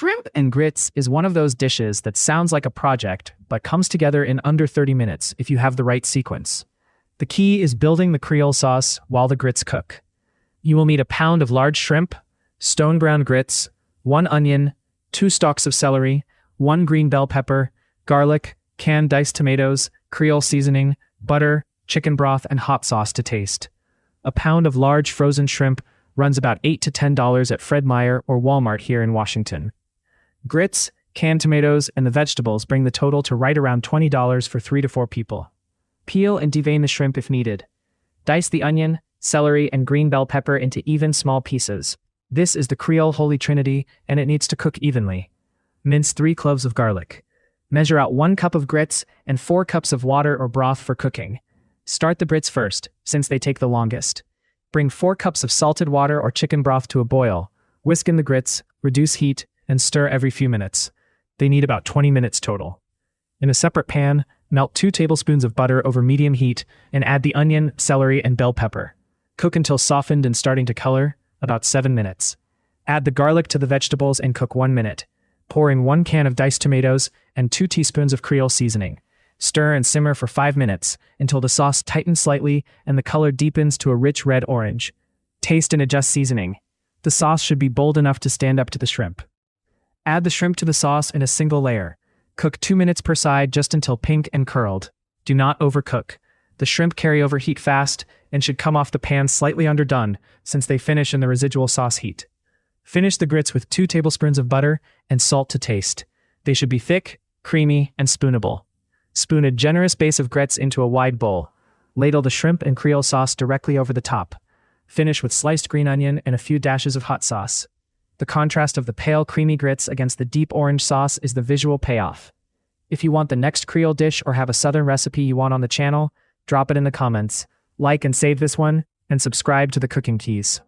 Shrimp and grits is one of those dishes that sounds like a project, but comes together in under 30 minutes if you have the right sequence. The key is building the Creole sauce while the grits cook. You will need a pound of large shrimp, stone ground grits, 1 onion, 2 stalks of celery, 1 green bell pepper, garlic, canned diced tomatoes, Creole seasoning, butter, chicken broth, and hot sauce to taste. A pound of large frozen shrimp runs about $8 to $10 at Fred Meyer or Walmart here in Washington. Grits, canned tomatoes, and the vegetables bring the total to right around $20 for 3 to 4 people. Peel and devein the shrimp if needed. Dice the onion, celery, and green bell pepper into even small pieces. This is the Creole Holy Trinity, and it needs to cook evenly. Mince 3 cloves of garlic. Measure out 1 cup of grits and 4 cups of water or broth for cooking. Start the grits first, since they take the longest. Bring 4 cups of salted water or chicken broth to a boil. Whisk in the grits, reduce heat, and stir every few minutes. They need about 20 minutes total. In a separate pan, melt 2 tablespoons of butter over medium heat and add the onion, celery, and bell pepper. Cook until softened and starting to color, about 7 minutes. Add the garlic to the vegetables and cook 1 minute. Pour in 1 can of diced tomatoes and 2 teaspoons of Creole seasoning. Stir and simmer for 5 minutes until the sauce tightens slightly and the color deepens to a rich red-orange. Taste and adjust seasoning. The sauce should be bold enough to stand up to the shrimp. Add the shrimp to the sauce in a single layer. Cook 2 minutes per side just until pink and curled. Do not overcook. The shrimp carry over heat fast and should come off the pan slightly underdone since they finish in the residual sauce heat. Finish the grits with 2 tablespoons of butter and salt to taste. They should be thick, creamy, and spoonable. Spoon a generous base of grits into a wide bowl. Ladle the shrimp and Creole sauce directly over the top. Finish with sliced green onion and a few dashes of hot sauce. The contrast of the pale, creamy grits against the deep orange sauce is the visual payoff. If you want the next Creole dish or have a southern recipe you want on the channel, drop it in the comments. Like and save this one, and subscribe to the Cooking Keys.